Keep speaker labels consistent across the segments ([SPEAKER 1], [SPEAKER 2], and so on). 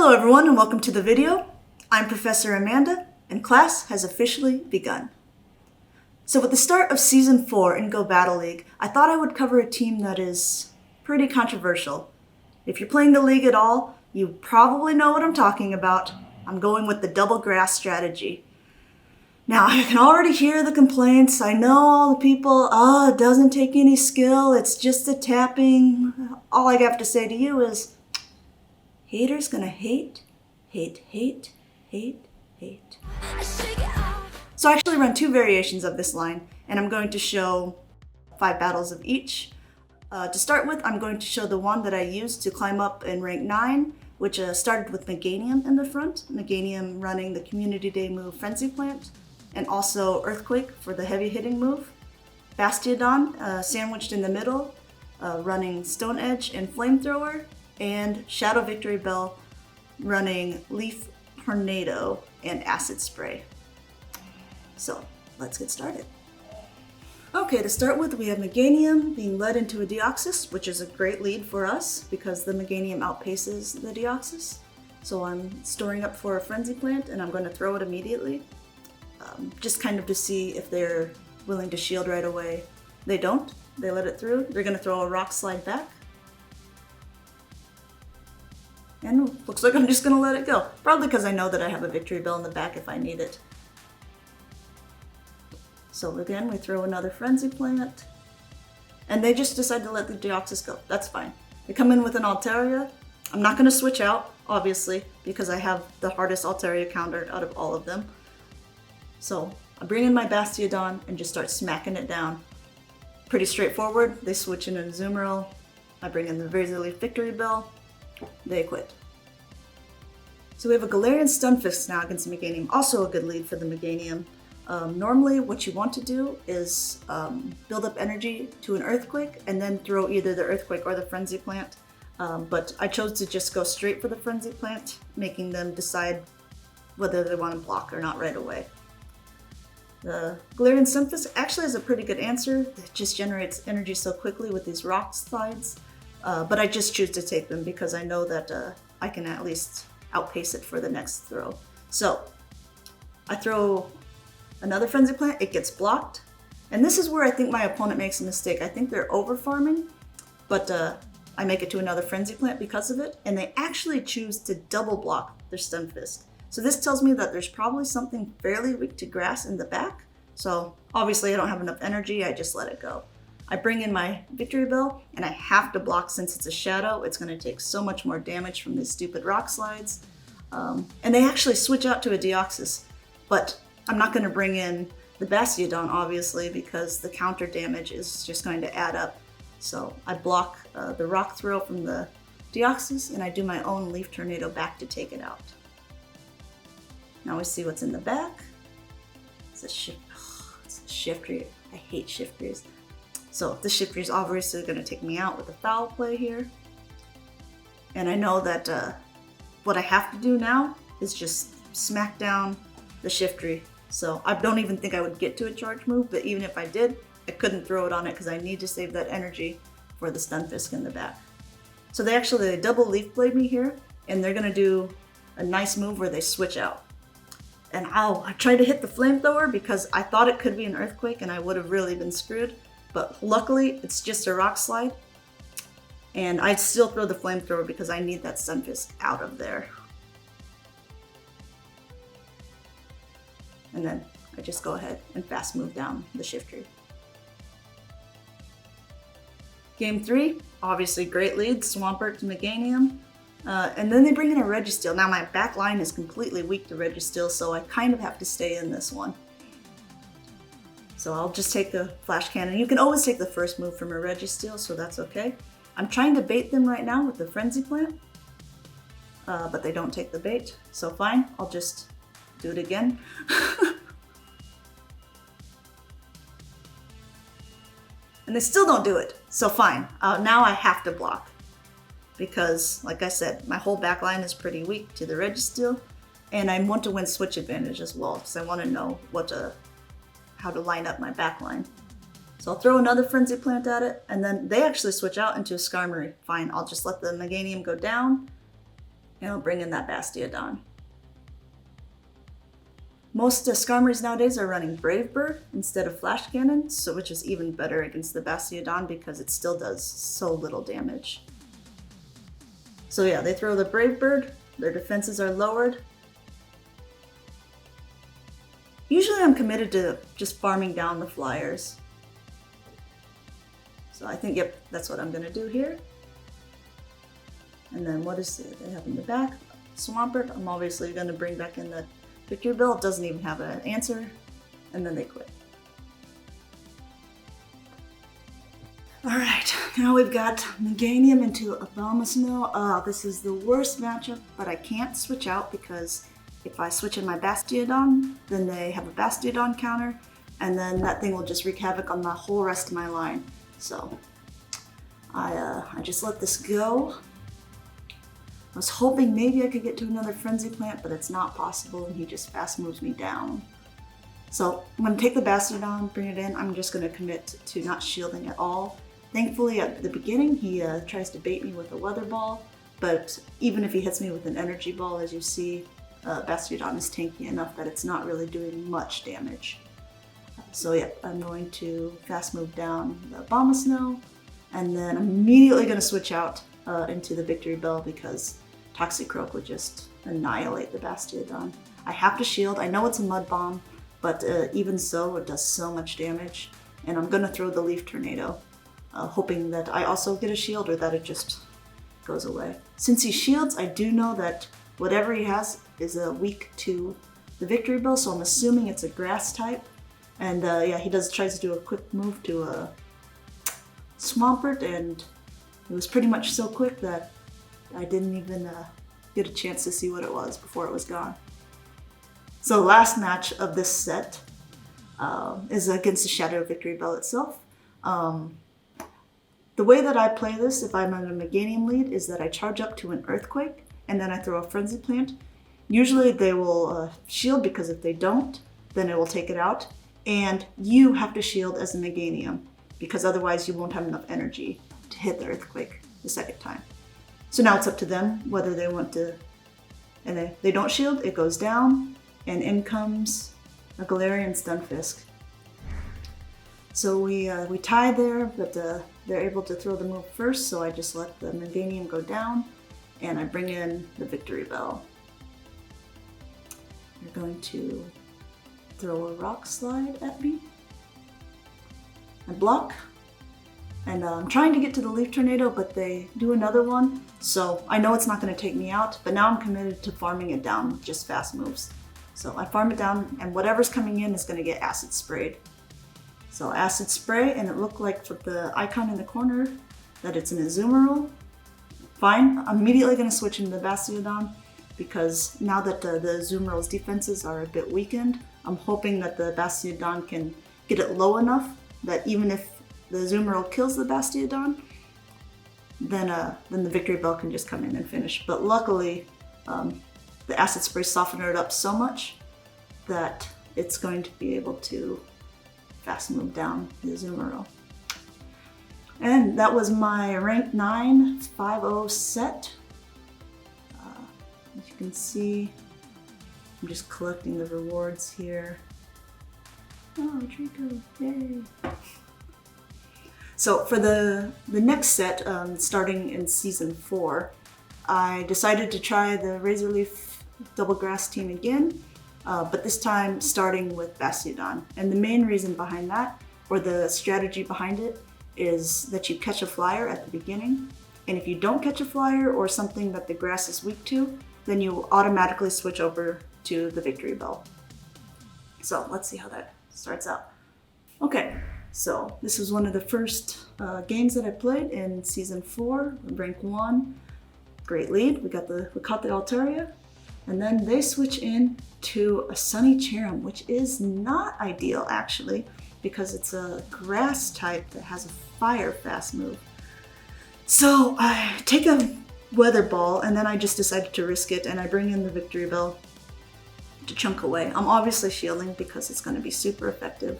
[SPEAKER 1] Hello everyone and welcome to the video. I'm Professor Amanda and class has officially begun. So with the start of Season 4 in Go Battle League, I thought I would cover a team that is pretty controversial. If you're playing the league at all, you probably know what I'm talking about. I'm going with the double grass strategy. Now I can already hear the complaints. I know all the people, it doesn't take any skill, it's just a tapping. All I have to say to you is, haters gonna hate, hate, hate, hate, hate. So I actually run two variations of this line, and I'm going to show 5 battles of each. To start with, I'm going to show the one that I used to climb up in rank 9, which started with Meganium in the front, Meganium running the Community Day move Frenzy Plant, and also Earthquake for the heavy hitting move. Bastiodon sandwiched in the middle, running Stone Edge and Flamethrower, and Shadow Victory Bell running Leaf Tornado and Acid Spray. So let's get started. Okay, to start with, we have Meganium being led into a Deoxys, which is a great lead for us because the Meganium outpaces the Deoxys. So I'm storing up for a Frenzy Plant and I'm going to throw it immediately, just kind of to see if they're willing to shield right away. They don't. They let it through. They're going to throw a Rock Slide back. And looks like I'm just going to let it go. Probably because I know that I have a Victory Bell in the back if I need it. So again, we throw another Frenzy Plant. And they just decide to let the Deoxys go. That's fine. They come in with an Altaria. I'm not going to switch out, obviously, because I have the hardest Altaria counter out of all of them. So I bring in my Bastiodon and just start smacking it down. Pretty straightforward. They switch in a Azumarill. I bring in the Razorleaf Victory Bell. They quit. So we have a Galarian Stunfisk now against Meganium, also a good lead for the Meganium. Normally what you want to do is build up energy to an Earthquake and then throw either the Earthquake or the Frenzy Plant. But I chose to just go straight for the Frenzy Plant, making them decide whether they want to block or not right away. The Galarian Stunfisk actually has a pretty good answer. It just generates energy so quickly with these Rock Slides. But I just choose to take them because I know that I can at least outpace it for the next throw. So I throw another Frenzy Plant, it gets blocked. And this is where I think my opponent makes a mistake. I think they're over farming, but I make it to another Frenzy Plant because of it. And they actually choose to double block their Stunfisk. So this tells me that there's probably something fairly weak to grass in the back. So obviously I don't have enough energy, I just let it go. I bring in my Victory Bell, and I have to block since it's a Shadow. It's going to take so much more damage from these stupid Rock Slides. And they actually switch out to a Deoxys, but I'm not going to bring in the Bastiodon, obviously, because the counter damage is just going to add up. So I block the Rock Throw from the Deoxys, and I do my own Leaf Tornado back to take it out. Now we see what's in the back. It's a Shifter. I hate Shifters. So the Shifter is obviously going to take me out with a foul play here. And I know that what I have to do now is just smack down the Shiftry. So I don't even think I would get to a charge move, but even if I did, I couldn't throw it on it because I need to save that energy for the Stunfisk in the back. So they actually double Leaf Blade me here, and they're going to do a nice move where they switch out. And I tried to hit the Flamethrower because I thought it could be an Earthquake and I would have really been screwed. But luckily, it's just a Rock Slide. And I'd still throw the Flamethrower because I need that Stunfisk out of there. And then I just go ahead and fast move down the Shiftry. Game 3, obviously great lead, Swampert to Meganium. And then they bring in a Registeel. Now my back line is completely weak to Registeel, so I kind of have to stay in this one. So I'll just take the Flash Cannon. You can always take the first move from a Registeel, so that's okay. I'm trying to bait them right now with the Frenzy Plant, but they don't take the bait, so fine, I'll just do it again. And they still don't do it, so fine. Now I have to block because, like I said, my whole back line is pretty weak to the Registeel, and I want to win switch advantage as well because I want to know how to line up my back line. So I'll throw another Frenzy Plant at it, and then they actually switch out into a Skarmory. Fine, I'll just let the Meganium go down, And I'll bring in that Bastiodon. Most Skarmories nowadays are running Brave Bird instead of Flash Cannon, so which is even better against the Bastiodon because it still does so little damage. So yeah, they throw the Brave Bird, their defenses are lowered. Usually I'm committed to just farming down the flyers. So I think, yep, that's what I'm gonna do here. And then what is it they have in the back? Swampert. I'm obviously gonna bring back in the Victory Bell. It doesn't even have an answer. And then they quit. Alright, now we've got Meganium into Abomasnow. This is the worst matchup, but I can't switch out because if I switch in my Bastiodon, then they have a Bastiodon counter, and then that thing will just wreak havoc on the whole rest of my line. So I just let this go. I was hoping maybe I could get to another Frenzy Plant, but it's not possible, and he just fast moves me down. So I'm going to take the Bastiodon, bring it in. I'm just going to commit to not shielding at all. Thankfully, at the beginning, he tries to bait me with a Weather Ball, but even if he hits me with an Energy Ball, as you see, Bastiodon is tanky enough that it's not really doing much damage. So yeah, I'm going to fast move down the Abomasnow, and then I'm immediately going to switch out into the Victory Bell because Toxicroak would just annihilate the Bastiodon. I have to shield. I know it's a Mud Bomb, but even so, it does so much damage. And I'm going to throw the Leaf Tornado, hoping that I also get a shield or that it just goes away. Since he shields, I do know that whatever he has is weak to the Victory Bell, so I'm assuming it's a Grass type. And yeah, he tries to do a quick move to a Swampert, and it was pretty much so quick that I didn't even get a chance to see what it was before it was gone. So last match of this set is against the Shadow Victory Bell itself. The way that I play this, if I'm on a Meganium lead, is that I charge up to an Earthquake, and then I throw a Frenzy Plant. Usually they will shield, because if they don't, then it will take it out. And you have to shield as a Meganium, because otherwise you won't have enough energy to hit the Earthquake the second time. So now it's up to them whether they want to, and if they don't shield, it goes down, and in comes a Galarian Stunfisk. So we tie there, but they're able to throw the move first, so I just let the Meganium go down, and I bring in the Victory Bell. They're going to throw a Rock Slide at me. I block, and I'm trying to get to the Leaf Tornado, but they do another one, so I know it's not going to take me out, but now I'm committed to farming it down with just fast moves. So I farm it down, and whatever's coming in is going to get Acid Sprayed. So Acid Spray, and it looked like with the icon in the corner that it's an Azumarill. Fine, I'm immediately going to switch into the Bastiodon, because now that the Azumarill's defenses are a bit weakened, I'm hoping that the Bastiodon can get it low enough that even if the Azumarill kills the Bastiodon, then the Victory Bell can just come in and finish. But luckily, the Acid Spray softened it up so much that it's going to be able to fast move down the Azumarill. And that was my rank 9 5-0 set. As you can see, I'm just collecting the rewards here. Oh, Trico, yay! So for the next set, starting in Season 4, I decided to try the Razorleaf Double Grass team again, but this time starting with Bastiodon. And the main reason behind that, or the strategy behind it, is that you catch a flyer at the beginning, and if you don't catch a flyer or something that the grass is weak to, then you automatically switch over to the Victory Bell. So let's see how that starts out. Okay, so this was one of the first games that I played in Season 4, rank 1. Great lead, we caught the Altaria, and then they switch in to a Sunny Cherrim, which is not ideal actually, because it's a grass type that has a fire fast move. So I take a Weather Ball, and then I just decided to risk it, and I bring in the Victory Bell to chunk away. I'm obviously shielding because it's going to be super effective.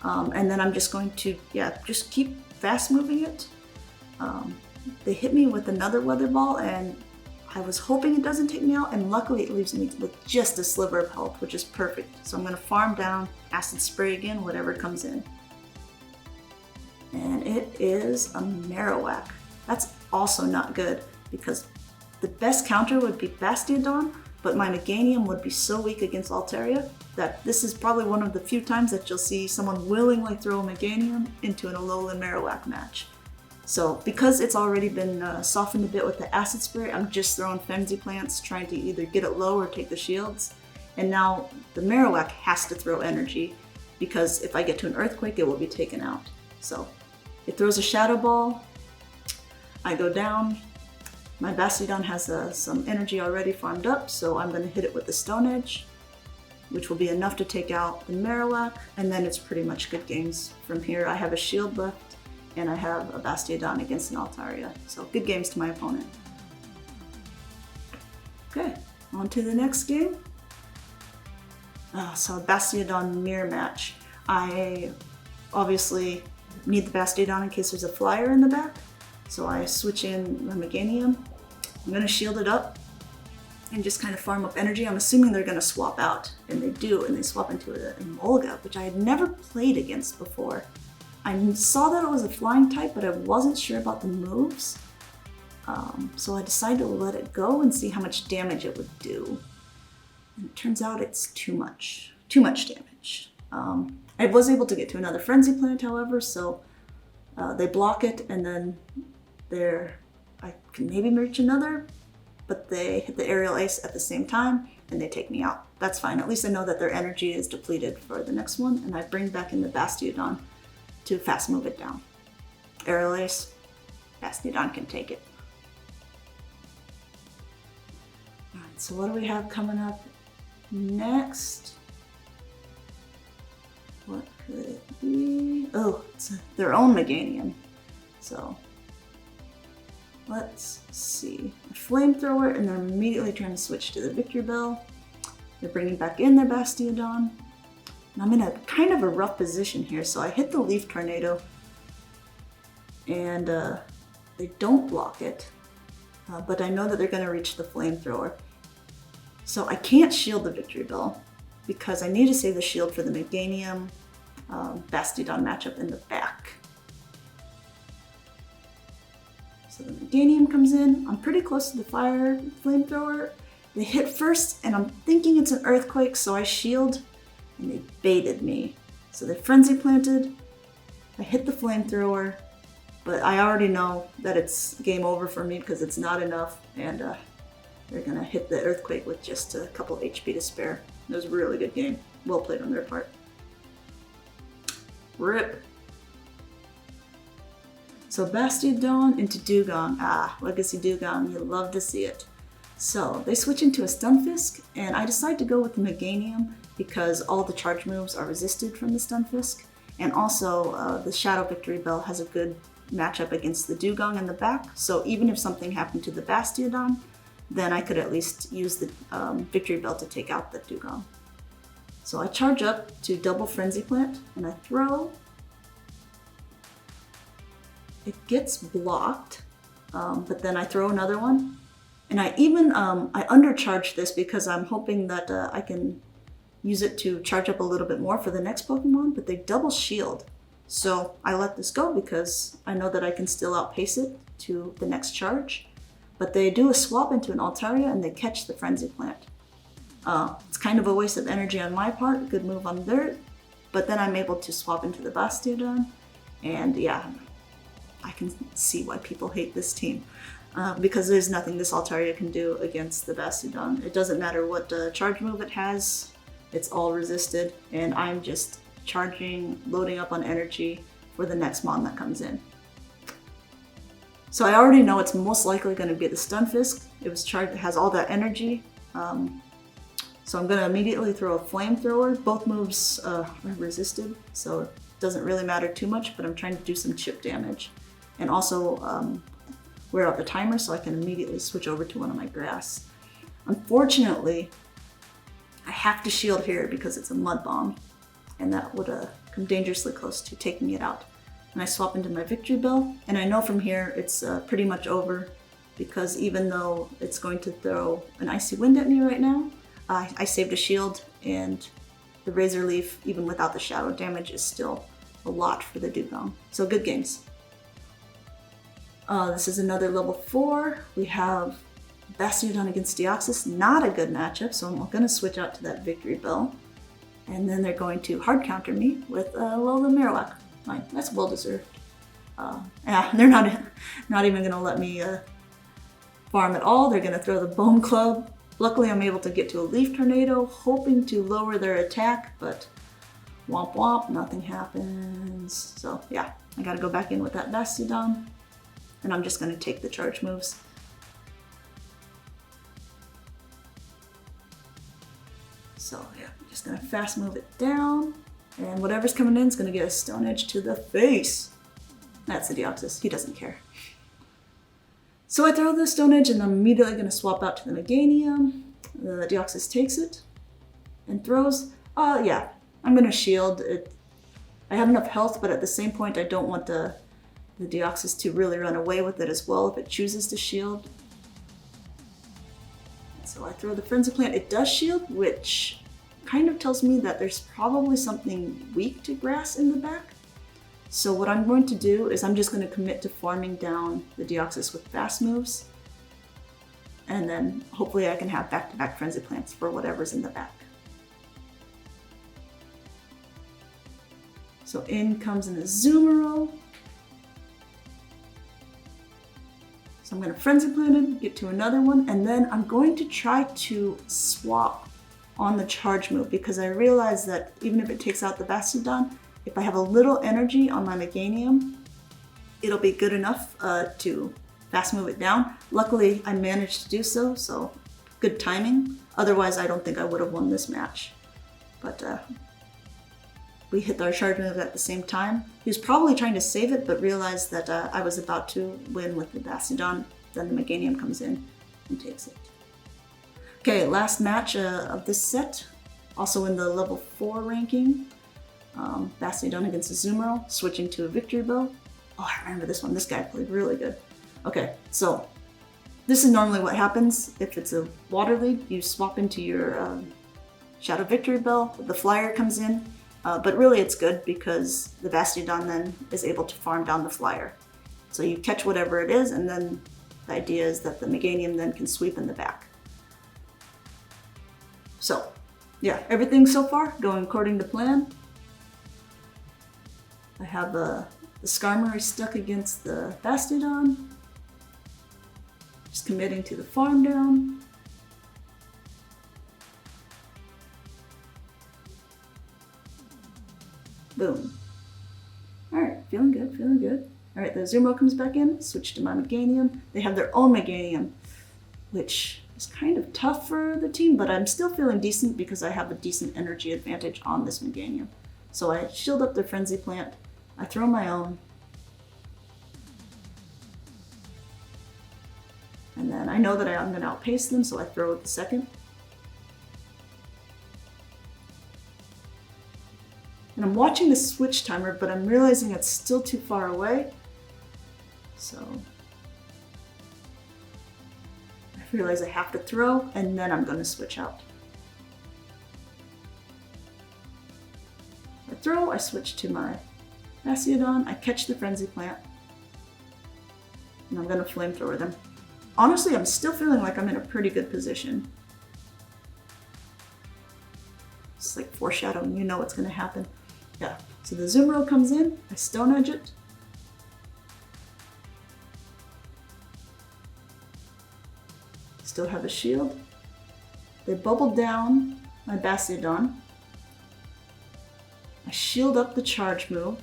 [SPEAKER 1] And then I'm just going to, just keep fast moving it. They hit me with another Weather Ball, and I was hoping it doesn't take me out, and luckily it leaves me with just a sliver of health, which is perfect. So I'm going to farm down, acid spray again, whatever comes in. And it is a Marowak. That's also not good, because the best counter would be Bastiodon, but my Meganium would be so weak against Altaria that this is probably one of the few times that you'll see someone willingly throw a Meganium into an Alolan Marowak match. So because it's already been softened a bit with the acid spray, I'm just throwing Frenzy Plants, trying to either get it low or take the shields. And now the Marowak has to throw energy, because if I get to an Earthquake, it will be taken out. So it throws a Shadow Ball, I go down. My Bastiodon has some energy already farmed up, so I'm going to hit it with the Stone Edge, which will be enough to take out the Marowak, and then it's pretty much good games from here. I have a shield left, and I have a Bastiodon against an Altaria. So good games to my opponent. Okay, on to the next game. So a Bastiodon mirror match. I obviously need the Bastiodon in case there's a flyer in the back. So I switch in my Meganium. I'm going to shield it up and just kind of farm up energy. I'm assuming they're going to swap out, and they do, and they swap into an Olga, which I had never played against before. I saw that it was a flying type, but I wasn't sure about the moves. So I decided to let it go and see how much damage it would do. And it turns out it's too much damage. I was able to get to another Frenzy Plant, however, so they block it, and then I can maybe reach another, but they hit the Aerial Ace at the same time, and they take me out. That's fine. At least I know that their energy is depleted for the next one, and I bring back in the Bastiodon to fast move it down. Aerial Ace, Bastiodon can take it. Alright, so what do we have coming up next? What could it be? Oh, it's their own Meganium. So let's see. A Flamethrower, and they're immediately trying to switch to the Victory Bell. They're bringing back in their Bastiodon. And I'm in a kind of a rough position here, so I hit the Leaf Tornado, and they don't block it, but I know that they're going to reach the Flamethrower. So I can't shield the Victory Bell, because I need to save the shield for the Meganium Bastiodon matchup in the back. So the Meganium comes in. I'm pretty close to the Fire Flamethrower. They hit first, and I'm thinking it's an Earthquake, so I shield, and they baited me. So they Frenzy Planted. I hit the Flamethrower, but I already know that it's game over for me because it's not enough, and they're gonna hit the Earthquake with just a couple HP to spare. It was a really good game. Well played on their part. RIP. So Bastiodon into Dugong. Legacy Dugong, you love to see it. So they switch into a Stunfisk, and I decide to go with the Meganium because all the charge moves are resisted from the Stunfisk, and also the Shadow Victory Bell has a good matchup against the Dugong in the back, so even if something happened to the Bastiodon, then I could at least use the Victory Bell to take out the Dugong. So I charge up to double Frenzy Plant, and I throw. It gets blocked, but then I throw another one. And I even, I undercharge this because I'm hoping that I can use it to charge up a little bit more for the next Pokemon, but they double shield. So I let this go because I know that I can still outpace it to the next charge. But they do a swap into an Altaria and they catch the Frenzy Plant. It's kind of a waste of energy on my part, good move on theirs, but then I'm able to swap into the Bastiodon, and yeah, I can see why people hate this team. Because there's nothing this Altaria can do against the Bastiodon. It doesn't matter what charge move it has, it's all resisted, and I'm just charging, loading up on energy for the next mon that comes in. So I already know it's most likely going to be the Stunfisk. It was charged, it has all that energy. So I'm going to immediately throw a Flamethrower. Both moves are resisted, so it doesn't really matter too much, but I'm trying to do some chip damage. And also wear out the timer so I can immediately switch over to one of my grass. Unfortunately, I have to shield here because it's a Mud Bomb, and that would come dangerously close to taking it out. And I swap into my Victory Bell, and I know from here it's pretty much over. because even though it's going to throw an icy wind at me right now, I saved a shield, and the Razor Leaf, even without the shadow damage, is still a lot for the Dugong. So good games. This is another level 4. We have Bastiodon against Deoxys. Not a good matchup, so I'm going to switch out to that Victory Bell. And then they're going to hard counter me with Lola Marowak. Fine, that's well deserved. Yeah, they're not even going to let me farm at all. They're going to throw the Bone Club. Luckily, I'm able to get to a Leaf Tornado, hoping to lower their attack, but womp womp, nothing happens. So yeah, I gotta go back in with that Bastiodon, and I'm just gonna take the charge moves. So yeah, I'm just gonna fast move it down, and whatever's coming in is gonna get a Stone Edge to the face. That's the Deoxys, he doesn't care. So I throw the Stone Edge, and I'm immediately going to swap out to the Meganium. The Deoxys takes it and throws. Yeah, I'm going to shield it. I have enough health, but at the same point, I don't want the Deoxys to really run away with it as well if it chooses to shield. So I throw the Frenzy Plant. It does shield, which kind of tells me that there's probably something weak to grass in the back. So what I'm going to do is I'm just going to commit to farming down the Deoxys with fast moves. And then hopefully I can have back-to-back Frenzy Plants for whatever's in the back. So in comes an Azumarill. So I'm going to Frenzy Plant it, get to another one, and then I'm going to try to swap on the charge move, because I realize that even if it takes out the Bastiodon, if I have a little energy on my Meganium, it'll be good enough to fast move it down. Luckily, I managed to do so, so good timing. Otherwise, I don't think I would have won this match. But we hit our charge move at the same time. He was probably trying to save it, but realized that I was about to win with the Bastiodon. Then the Meganium comes in and takes it. Okay, last match of this set, also in the level 4 ranking. Bastiodon against Azumarill, switching to a Victory Bell. Oh, I remember this one. This guy played really good. Okay, so this is normally what happens if it's a Water League. You swap into your Shadow Victory Bell, the Flyer comes in, but really it's good because the Bastiodon then is able to farm down the Flyer. So you catch whatever it is, and then the idea is that the Meganium then can sweep in the back. So, yeah, everything so far going according to plan. I have the Skarmory stuck against the Bastiodon. Just committing to the farm down. Boom. Alright, feeling good, feeling good. Alright, the Azumarill comes back in, switch to my Meganium. They have their own Meganium, which is kind of tough for the team, but I'm still feeling decent because I have a decent energy advantage on this Meganium. So I shield up their Frenzy Plant. I throw my own. And then I know that I'm going to outpace them, so I throw it the second. And I'm watching the switch timer, but I'm realizing it's still too far away. So I realize I have to throw, and then I'm going to switch out. I throw, I switch to my Bastiodon, I catch the Frenzy Plant, and I'm going to Flamethrower them. Honestly, I'm still feeling like I'm in a pretty good position. It's like foreshadowing, you know what's going to happen. Yeah, so the Azumarill comes in, I Stone Edge it. Still have a shield. They bubble down my Bastiodon. I shield up the charge move.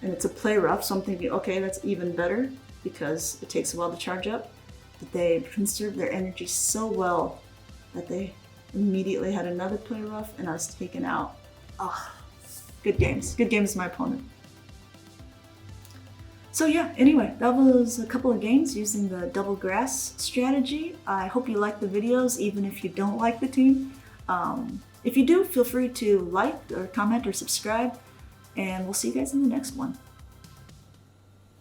[SPEAKER 1] And it's a play rough, so I'm thinking, okay, that's even better because it takes a while to charge up. But they conserve their energy so well that they immediately had another play rough and I was taken out. Oh, good games. Good games, my opponent. So yeah, anyway, that was a couple of games using the double grass strategy. I hope you like the videos, even if you don't like the team. If you do, feel free to like or comment or subscribe. And we'll see you guys in the next one.